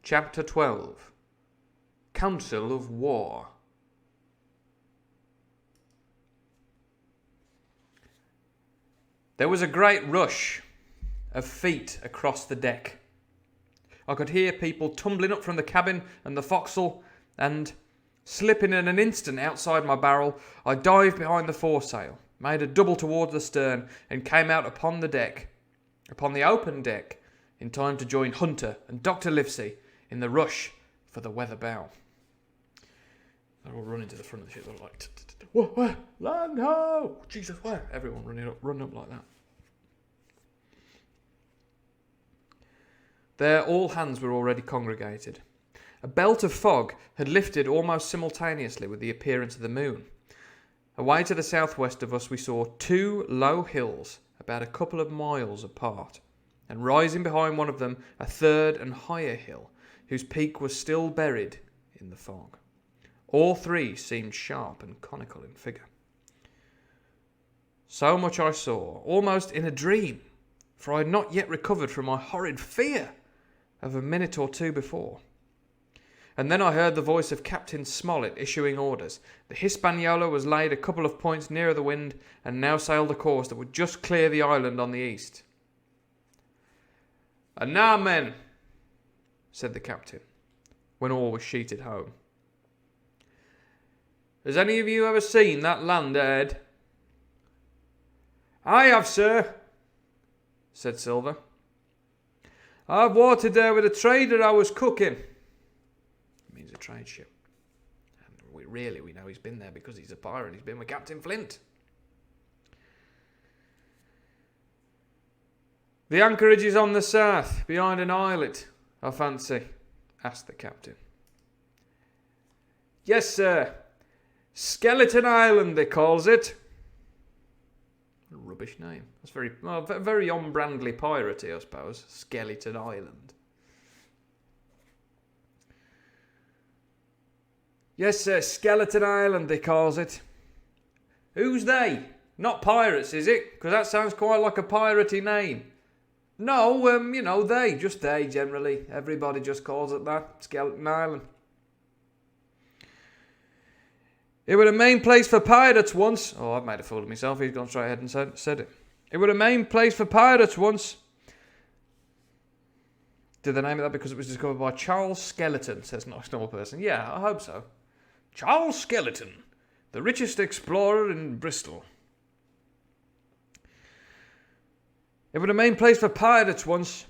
Chapter 12. Council of War. There was a great rush of feet across the deck. I could hear people tumbling up from the cabin and the forecastle, and, slipping in an instant outside my barrel, I dived behind the foresail, made a double towards the stern, and came out upon the open deck, in time to join Hunter and Dr. Livesey in the rush for the weather bow. They're all running to the front of the ship. They're like, where? Land ho! Jesus, where? Everyone running up like that. There, all hands were already congregated. A belt of fog had lifted almost simultaneously with the appearance of the moon. Away to the southwest of us we saw two low hills about a couple of miles apart, and rising behind one of them a third and higher hill, whose peak was still buried in the fog. All three seemed sharp and conical in figure. So much I saw, almost in a dream, for I had not yet recovered from my horrid fear of a minute or two before. And then I heard the voice of Captain Smollett issuing orders. The Hispaniola was laid a couple of points nearer the wind, and now sailed a course that would just clear the island on the east. "And now, men," said the captain, when all was sheeted home, "has any of you ever seen that land ahead?" "I have, sir," said Silver. "I've watered there with a trader I was cooking." It means a trade ship. And we know he's been there because he's a pirate. He's been with Captain Flint. "The anchorage is on the south, behind an islet, I fancy?" asked the captain. "Yes, sir. Skeleton Island, they calls it." A rubbish name. That's very on-brandly piratey, I suppose. Skeleton Island. "Yes, sir. Skeleton Island, they calls it." "Who's they? Not pirates, is it? Because that sounds quite like a piratey name." "No, they. Just they, generally. Everybody just calls it that. Skeleton Island." "It were a main place for pirates once." Oh, I've made a fool of myself. He's gone straight ahead and said it. "It were a main place for pirates once." Did they name it that because it was discovered by Charles Skeleton, says not a normal person. Yeah, I hope so. Charles Skeleton, the richest explorer in Bristol. "It were a main place for pirates once,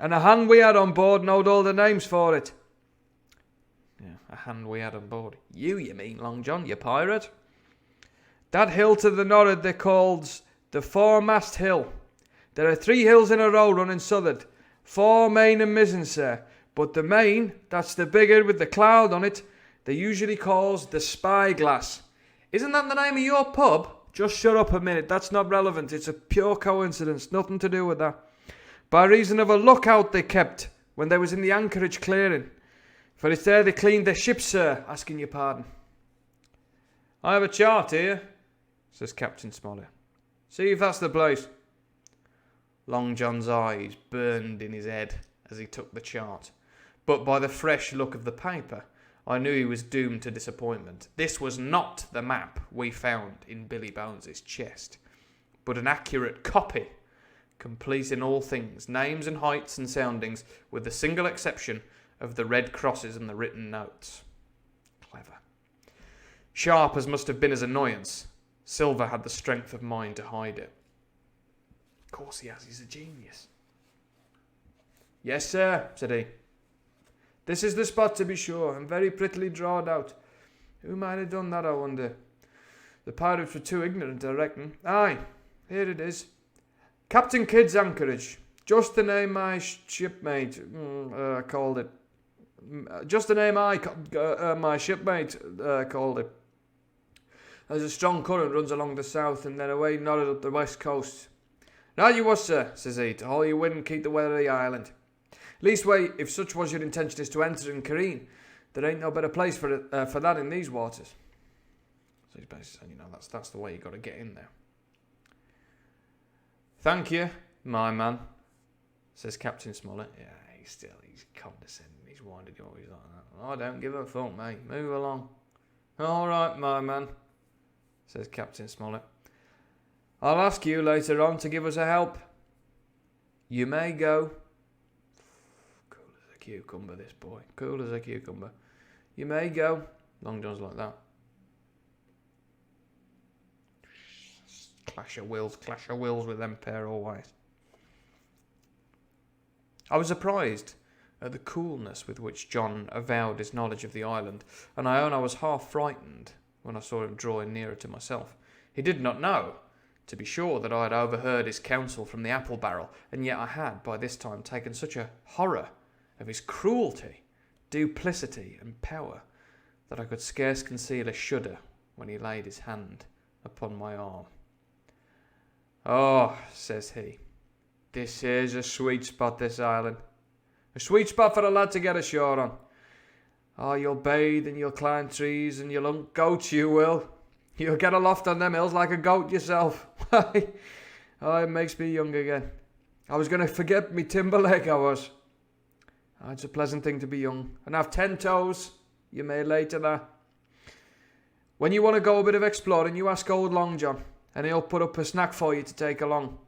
and a hand we had on board knowed all the names for it." Yeah, a hand we had on board. You mean, Long John, you pirate? "That hill to the nor'ard they calls the Foremast Hill. There are 3 hills in a row running south'ard, fore, main and mizzen, sir. But the main, that's the bigger with the cloud on it, they usually calls the Spyglass." Isn't that the name of your pub? Just shut up a minute, that's not relevant. It's a pure coincidence, nothing to do with that. "By reason of a lookout they kept when they was in the anchorage clearing. For it's there they cleaned their ships, sir, asking your pardon." "I have a chart here," says Captain Smollett. "See if that's the place." Long John's eyes burned in his head as he took the chart, but by the fresh look of the paper, I knew he was doomed to disappointment. This was not the map we found in Billy Bones's chest, but an accurate copy, complete in all things, names and heights and soundings, with the single exception of the red crosses and the written notes. Clever. Sharp as must have been his annoyance, Silver had the strength of mind to hide it. Of course he has, he's a genius. "Yes, sir," said he. "This is the spot, to be sure, and very prettily drawed out. Who might have done that, I wonder? The pirates were too ignorant, I reckon. Aye, here it is. Captain Kidd's anchorage. Just the name my shipmate called it. Just the name my shipmate called it. There's a strong current runs along the south, and then away nor'ard up the west coast. Right you was, sir," says he, "to haul your wind and keep the weather of the island. Leastway, if such was your intention is to enter and careen, there ain't no better place for that in these waters." So he's basically saying, that's the way you got to get in there. "Thank you, my man," says Captain Smollett. Yeah, he's condescending. He's winding you up. He's like that. I don't give a fuck, mate. Move along. All right, my man, says Captain Smollett. I'll ask you later on to give us a help. You may go. Cool as a cucumber, this boy. Cool as a cucumber. You may go. Long John's like that. Clash of wills with them pair always. I was surprised at the coolness with which John avowed his knowledge of the island, and I own I was half frightened when I saw him drawing nearer to myself. He did not know, to be sure, that I had overheard his counsel from the apple barrel, and yet I had by this time taken such a horror of his cruelty, duplicity, and power that I could scarce conceal a shudder when he laid his hand upon my arm. Oh, says he, this here's a sweet spot, this island. A sweet spot for a lad to get ashore on. Oh, you'll bathe and you'll climb trees and you'll hunt goats, you will. You'll get aloft on them hills like a goat yourself. Oh, it makes me young again. I was going to forget me Timberlake, I was. Oh, it's a pleasant thing to be young and have 10 toes. You may lay to that. When you want to go a bit of exploring, you ask old Long John, and he'll put up a snack for you to take along.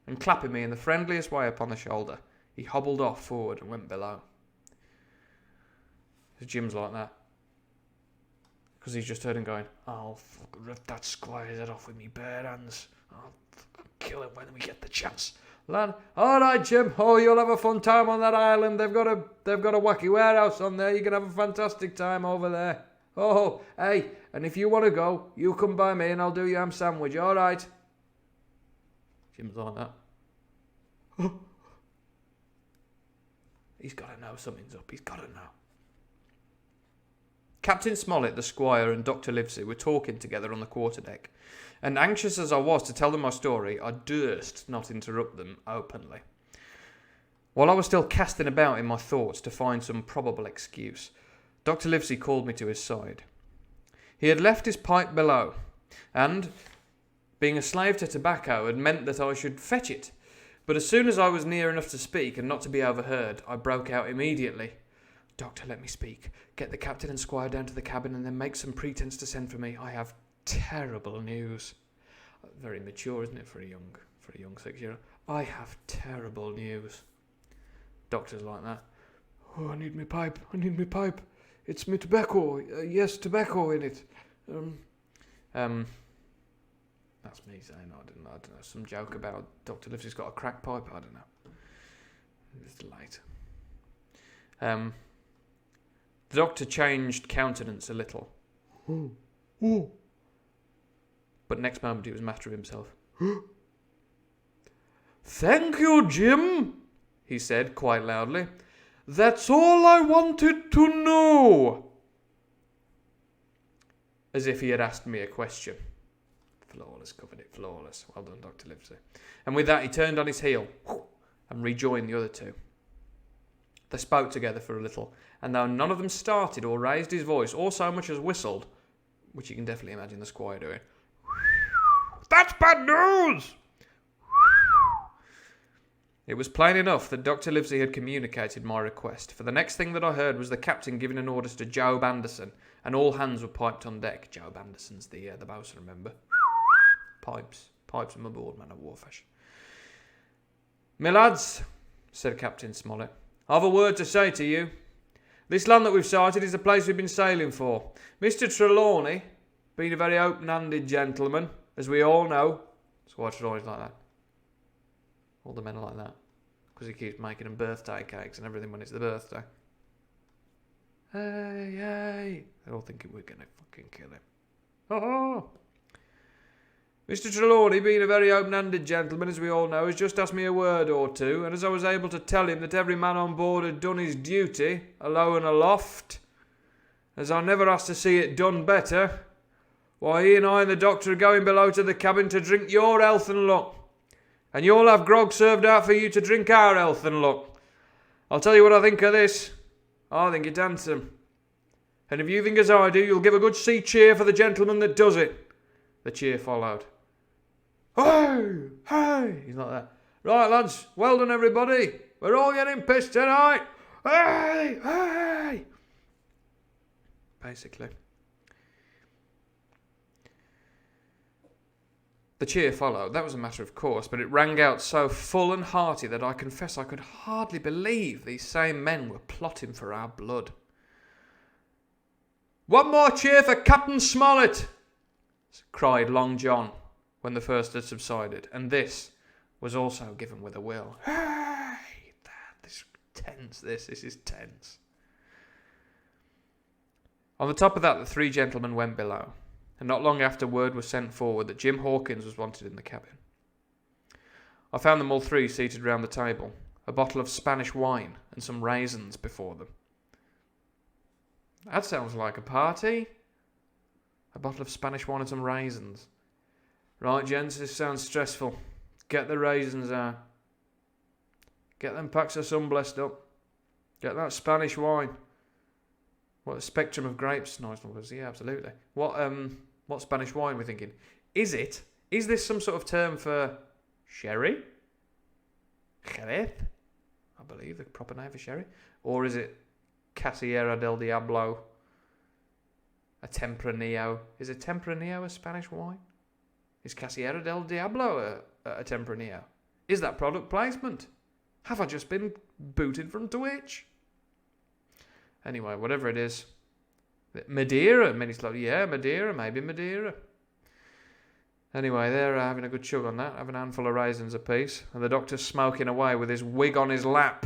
And clapping me in the friendliest way upon the shoulder, he hobbled off forward and went below. Jim's like that. Because he's just heard him going, I'll fucking rip that squire's head off with me bare hands. I'll fucking kill him when we get the chance. Lad, all right, Jim. Oh, you'll have a fun time on that island. They've got a wacky warehouse on there. You can have a fantastic time over there. Oh, hey, and if you want to go, you come by me and I'll do you ham sandwich. All right. Jim's like that. He's got to know something's up. He's got to know. Captain Smollett, the squire, and Dr. Livesey were talking together on the quarterdeck, and anxious as I was to tell them my story, I durst not interrupt them openly. While I was still casting about in my thoughts to find some probable excuse, Dr. Livesey called me to his side. He had left his pipe below, and, being a slave to tobacco, had meant that I should fetch it. But as soon as I was near enough to speak and not to be overheard, I broke out immediately. Doctor, let me speak. Get the captain and squire down to the cabin and then make some pretence to send for me. I have terrible news. Very mature, isn't it, for a young 6-year-old? I have terrible news. Doctor's like that. Oh, I need me pipe. It's me tobacco. Yes, tobacco in it. That's me saying I don't know. Some joke about Dr. Livesey's got a crack pipe. I don't know. It's late. The doctor changed countenance a little. But next moment he was master of himself. Thank you, Jim, he said quite loudly. That's all I wanted to know. As if he had asked me a question. Flawless, covered it, flawless. Well done, Dr. Livesey. And with that he turned on his heel and rejoined the other two. They spoke together for a little, and though none of them started or raised his voice or so much as whistled, which you can definitely imagine the squire doing, that's bad news! It was plain enough that Dr. Livesey had communicated my request, for the next thing that I heard was the captain giving an order to Job Anderson, and all hands were piped on deck. Job Anderson's the boatswain, remember? Pipes from aboard, man of war fashion. "Me lads," said Captain Smollett, "I've a word to say to you. This land that we've sighted is the place we've been sailing for. Mr. Trelawney, being a very open-handed gentleman, as we all know." Squire Trelawney's like that. All the men are like that. Because he keeps making them birthday cakes and everything when it's the birthday. Hey. They're all thinking we're going to fucking kill him. Oh. Mr. Trelawney, being a very open-handed gentleman, as we all know, has just asked me a word or two, and as I was able to tell him that every man on board had done his duty, alow and aloft, as I never asked to see it done better, why, he and I and the doctor are going below to the cabin to drink your health and luck. And you'll have grog served out for you to drink our health and luck. I'll tell you what I think of this. I think it's handsome. And if you think as I do, you'll give a good sea cheer for the gentleman that does it. The cheer followed. Hey! He's like that. Right, lads. Well done, everybody. We're all getting pissed tonight! Hey! Hey! Basically. The cheer followed. That was a matter of course, but it rang out so full and hearty that I confess I could hardly believe these same men were plotting for our blood. "One more cheer for Captain Smollett!" cried Long John when the first had subsided, and this was also given with a will. Hey! This is tense, this is tense. On the top of that, the three gentlemen went below, and not long after word was sent forward that Jim Hawkins was wanted in the cabin. I found them all three seated round the table, a bottle of Spanish wine and some raisins before them. That sounds like a party. A bottle of Spanish wine and some raisins. Right, gents, this sounds stressful. Get the raisins out. Get them packs of sun blessed up. Get that Spanish wine. What a spectrum of grapes. Nice one, yeah, absolutely. What Spanish wine we're thinking? Is this some sort of term for sherry? Jerez? I believe the proper name for sherry. Or is it Casillera del Diablo? A Tempranillo. Is a Tempranillo a Spanish wine? Is Casillera del Diablo a Tempranillo? Is that product placement? Have I just been booted from Twitch? Anyway, whatever it is. Madeira, Madeira, maybe Madeira. Anyway, they're having a good chug on that, having a handful of raisins apiece, and the doctor's smoking away with his wig on his lap.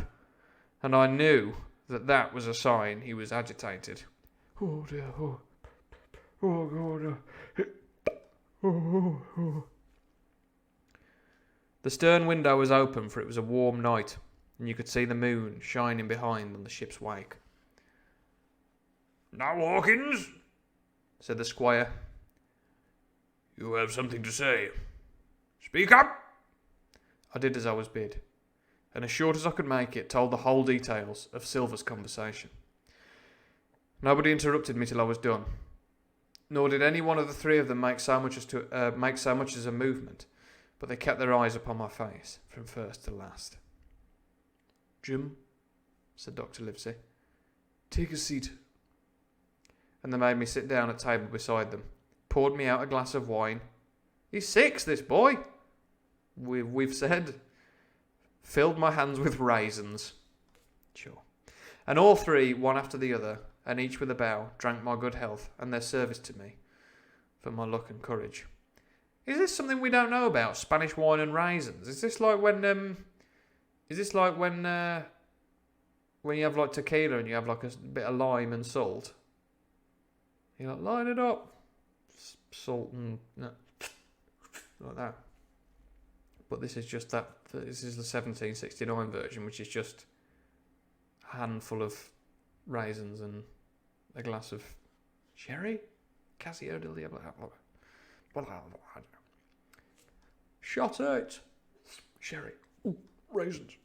And I knew that was a sign he was agitated. Oh dear, oh God. The stern window was open, for it was a warm night, and you could see the moon shining behind on the ship's wake. "Now, Hawkins," said the squire, "you have something to say. Speak up." I did as I was bid, and as short as I could make it, told the whole details of Silver's conversation. Nobody interrupted me till I was done, nor did any one of the three of them make so much as a movement, but they kept their eyes upon my face from first to last. "Jim," said Dr. Livesey, "take a seat." And they made me sit down at table beside them, poured me out a glass of wine. "He's 6, this boy," we've said. Filled my hands with raisins. Sure. And all three, one after the other, and each with a bow, drank my good health and their service to me for my luck and courage. Is this something we don't know about? Spanish wine and raisins? Is this like when you have like tequila and you have like a bit of lime and salt? You like line it up, salt and like that. But this is just that. This is the 1769 version, which is just a handful of raisins and a glass of sherry. Casillera del Diablo. Shot out. Sherry. Ooh, raisins.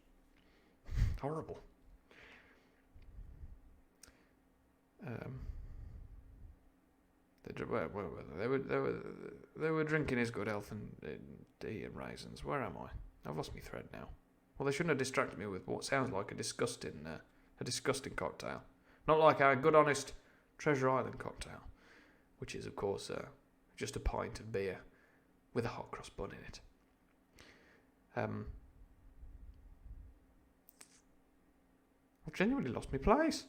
Horrible. They were drinking his good health and eating raisins. Where am I? I've lost my thread now. Well, they shouldn't have distracted me with what sounds like a disgusting cocktail. Not like our good honest Treasure Island cocktail, which is of course just a pint of beer with a hot cross bun in it. I've genuinely lost my place.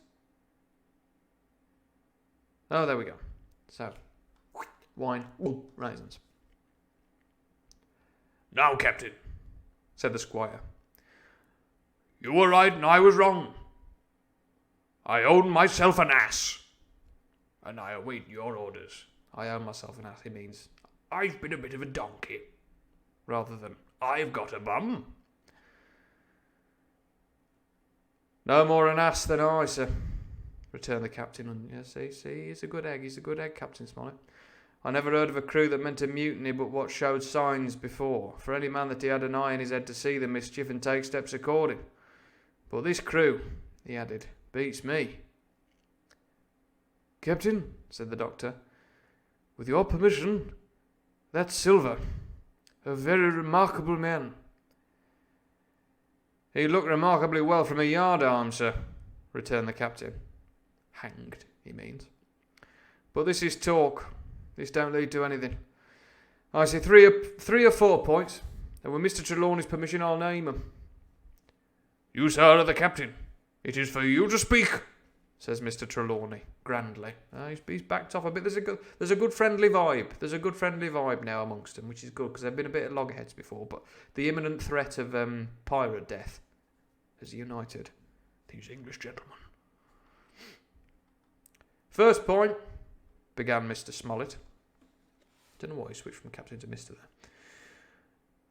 Oh, there we go. So, wine, raisins. "Now, Captain," said the squire, "you were right and I was wrong. I own myself an ass, and I await your orders." I own myself an ass, it means I've been a bit of a donkey, rather than I've got a bum. "No more an ass than I, sir," returned the captain. And see, he's a good egg, Captain Smollett. "I never heard of a crew that meant a mutiny but what showed signs before, for any man that he had an eye in his head to see the mischief and take steps according. But this crew," he added, "beats me." "Captain," said the doctor, "with your permission, that's Silver, a very remarkable man." He looked remarkably well from a yardarm, sir, returned the captain. Hanged, he means. But this is talk. This don't lead to anything. I see three or 4 points, and with Mr. Trelawney's permission I'll name 'em. You, sir, are the captain. It is for you to speak, says Mr. Trelawney, grandly. He's backed off a bit. There's a good friendly vibe. There's a good friendly vibe now amongst them, which is good, because they've been a bit of loggerheads before, but the imminent threat of pirate death has united these English gentlemen. First point, began Mr. Smollett. Don't know why he switched from captain to Mr. there.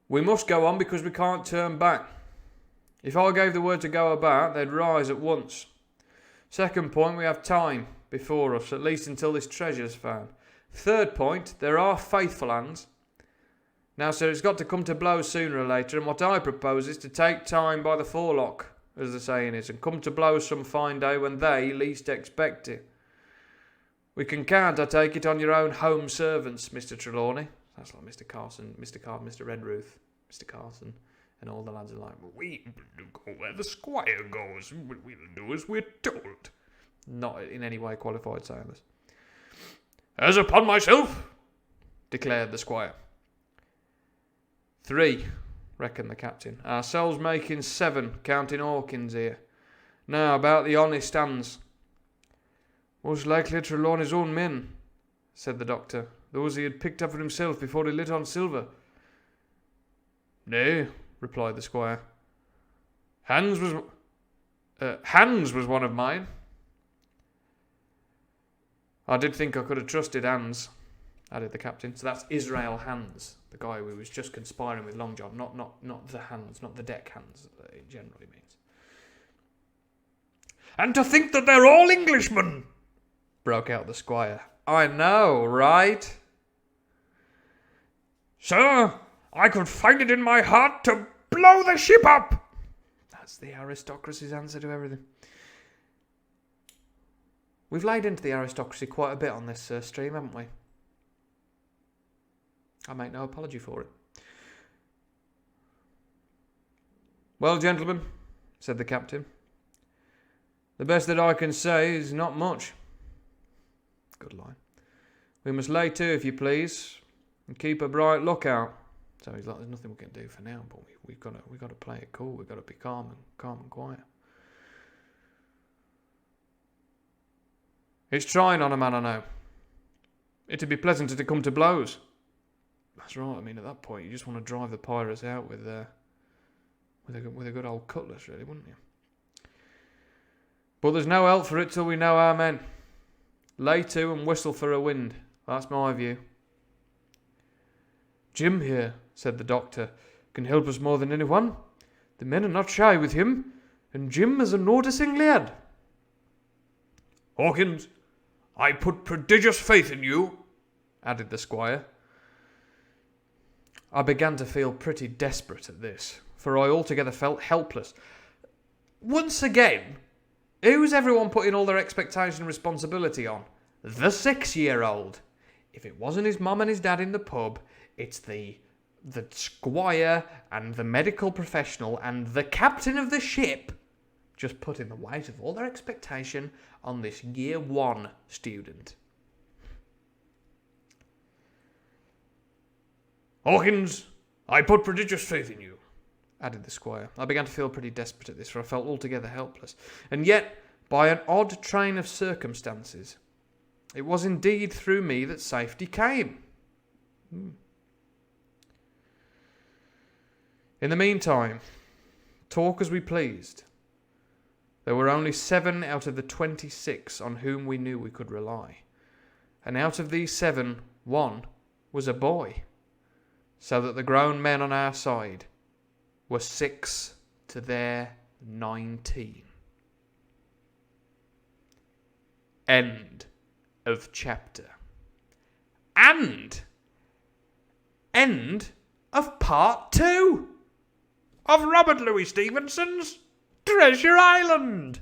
We must go on because we can't turn back. If I gave the word to go about, they'd rise at once. Second point, we have time before us, at least until this treasure's found. Third point, there are faithful hands. Now, sir, it's got to come to blows sooner or later, and what I propose is to take time by the forelock, as the saying is, and come to blows some fine day when they least expect it. We can count, I take it, on your own home servants, Mr. Trelawney. That's like Mr. Carson, Mr. Redruth, Mr. Carson, and all the lads are like, we go where the squire goes, we'll do as we're told. Not in any way qualified sailors. As upon myself, declared the squire. 3, reckoned the captain. Ourselves making 7, counting Hawkins here. Now, about the honest hands. Most likely Trelawney's own men, said the doctor. Those he had picked up for himself before he lit on Silver. Nay, replied the squire. Hans was one of mine. I did think I could have trusted Hans, added the captain. So that's Israel Hans, the guy who was just conspiring with Long John, not the hands, not the deck hands, it generally means. And to think that they're all Englishmen, broke out the squire. I know, right? Sir, I could find it in my heart to blow the ship up. That's the aristocracy's answer to everything. We've laid into the aristocracy quite a bit on this stream, haven't we? I make no apology for it. Well, gentlemen, said the captain, the best that I can say is not much. Good line. We must lay to, if you please, and keep a bright lookout. So he's like, there's nothing we can do for now, but we've got to play it cool. We've got to be calm and quiet. It's trying on a man, I know. It'd be pleasanter to come to blows. That's right. I mean, at that point, you just want to drive the pirates out with a good old cutlass, really, wouldn't you? But there's no help for it till we know our men. Lay to and whistle for a wind. That's my view. Jim here, said the doctor, can help us more than anyone. The men are not shy with him, and Jim is a noticing lad. Hawkins, I put prodigious faith in you, added the squire. I began to feel pretty desperate at this, for I altogether felt helpless. Once again, who's everyone putting all their expectation and responsibility on? The 6-year-old. If it wasn't his mum and his dad in the pub, it's the squire and the medical professional and the captain of the ship just putting the weight of all their expectation on this year 1 student. Hawkins, I put prodigious faith in you, added the squire. I began to feel pretty desperate at this, for I felt altogether helpless. And yet, by an odd train of circumstances, it was indeed through me that safety came. In the meantime, talk as we pleased, there were only 7 out of the 26 on whom we knew we could rely. And out of these 7, 1 was a boy, so that the grown men on our side were 6 to their 19. End of chapter. And end of part 2 of Robert Louis Stevenson's Treasure Island.